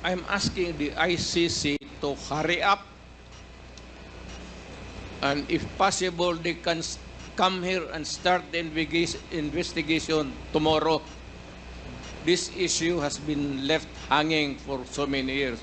I'm asking the ICC to hurry up, and if possible, they can come here and start the investigation tomorrow. This issue has been left hanging for so many years.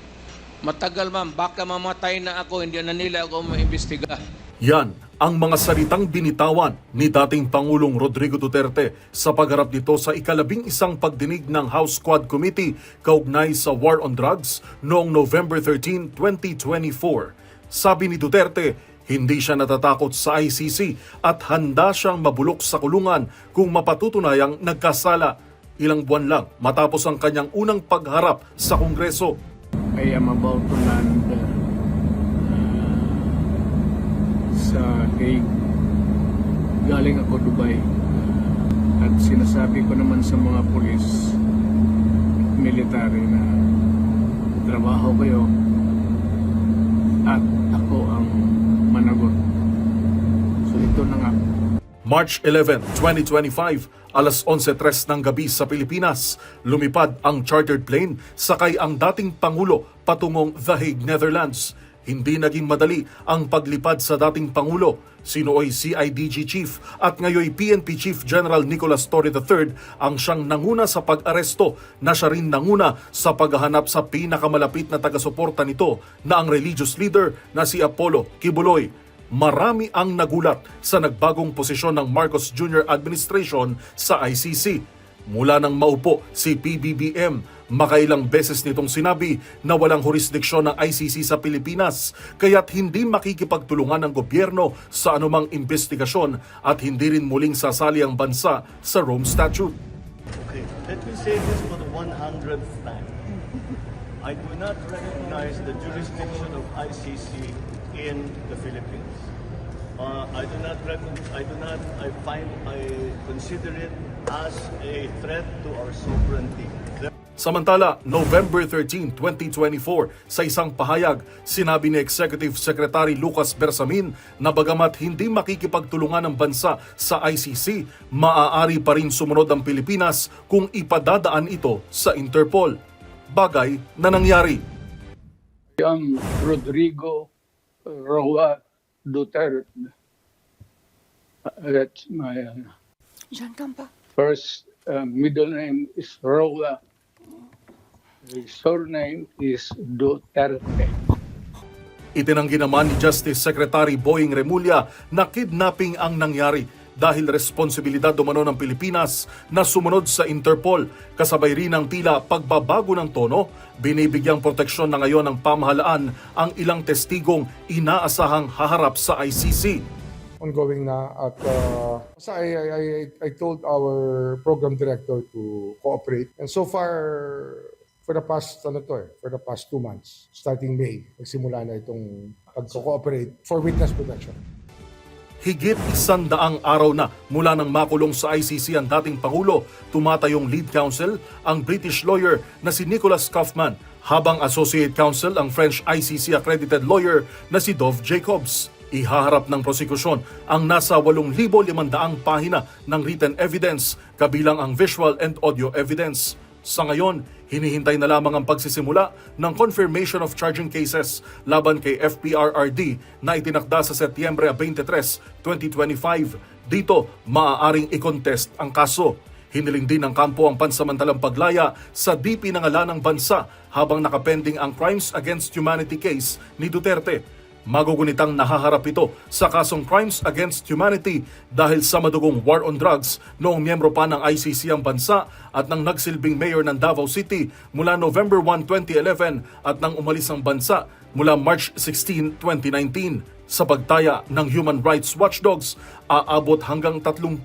Matagal ma'am, baka mamatay na ako, hindi na nila ako maimbestiga. Yan ang mga salitang binitawan ni dating Pangulong Rodrigo Duterte sa pagharap nito sa ika-11 pagdinig ng House Quad Committee kaugnay sa War on Drugs noong November 13, 2024. Sabi ni Duterte, hindi siya natatakot sa ICC at handa siyang mabulok sa kulungan kung mapatutunayang nagkasala. Ilang buwan lang matapos ang kanyang unang pagharap sa Kongreso. I am about to land sa Hague. Galing ako Dubai. At sinasabi ko naman sa mga pulis, military na trabaho kayo at ako ang managot. So ito na nga. March 11, 2025, alas 11:03 ng gabi sa Pilipinas, lumipad ang chartered plane sakay ang dating Pangulo patungong The Hague, Netherlands. Hindi naging madali ang paglipad sa dating Pangulo. Sinooy CIDG Chief at ngayoy PNP Chief General Nicolas Torre III ang siyang nanguna sa pag-aresto na siya rin nanguna sa paghahanap sa pinakamalapit na taga-suporta nito na ang religious leader na si Apollo Kibuloy. Marami ang nagulat sa nagbagong posisyon ng Marcos Jr. administration sa ICC. Mula nang maupo si PBBM, makailang beses nitong sinabi na walang jurisdiksyon ng ICC sa Pilipinas, kaya't hindi makikipagtulungan ng gobyerno sa anumang investigasyon at hindi rin muling sasali ang bansa sa Rome Statute. Okay, let me say this for the 100th time. I do not recognize the jurisdiction of ICC in the Philippines. I consider it as a threat to our sovereignty. Samantala, November 13, 2024, sa isang pahayag, sinabi ni Executive Secretary Lucas Bersamin na bagamat hindi makikipagtulungan ng bansa sa ICC, maaari pa rin sumunod ang Pilipinas kung ipadadaan ito sa Interpol. Bagay na nangyari. Young Rodrigo Roa Duterte. That's my Jean Campa. first middle name is Roa. His surname is Duterte. Itinanggi naman ni Justice Secretary Boying Remulla na kidnapping ang nangyari dahil responsibilidad umano ng Pilipinas na sumunod sa Interpol. Kasabay rin ng tila pagbabago ng tono, binibigyang proteksyon na ngayon ng pamahalaan ang ilang testigong inaasahang haharap sa ICC. Ongoing na at I told our program director to cooperate, and so far for the past 2 months starting May nagsimula na itong pag-cooperate for witness protection. Higit 100 araw na mula nang makulong sa ICC ang dating Pangulo, tumatayong lead counsel ang British lawyer na si Nicholas Kaufman, habang associate counsel ang French ICC accredited lawyer na si Dov Jacobs. Ihaharap ng prosekusyon ang nasa 8,500 pahina ng written evidence, kabilang ang visual and audio evidence. Sa ngayon, hinihintay na lamang ang pagsisimula ng confirmation of charging cases laban kay FPRRD na itinakda sa Setyembre 23, 2025. Dito, maaaring i-contest ang kaso. Hiniling din ng kampo ang pansamantalang paglaya sa di pinangalanang bansa habang nakapending ang Crimes Against Humanity case ni Duterte. Magugunitang nahaharap ito sa kasong Crimes Against Humanity dahil sa madugong war on drugs noong miyembro pa ng ICC ang bansa at nang nagsilbing mayor ng Davao City mula November 1, 2011 at nang umalis ang bansa mula March 16, 2019. Sa pagtaya ng Human Rights Watchdogs, aabot hanggang 30,000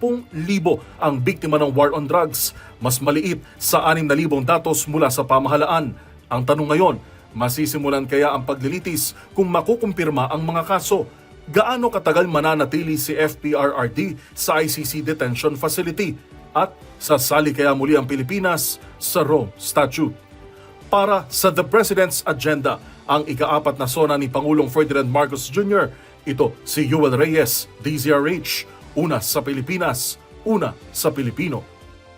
ang biktima ng war on drugs, mas maliit sa 6,000 datos mula sa pamahalaan. Ang tanong ngayon, masisimulan kaya ang paglilitis kung makukumpirma ang mga kaso? Gaano katagal mananatili si FPRRD sa ICC Detention Facility? At sasali kaya muli ang Pilipinas sa Rome Statute? Para sa The President's Agenda, ang ika-4 na sona ni Pangulong Ferdinand Marcos Jr., ito si Yuel Reyes, DZRH, una sa Pilipinas, una sa Pilipino.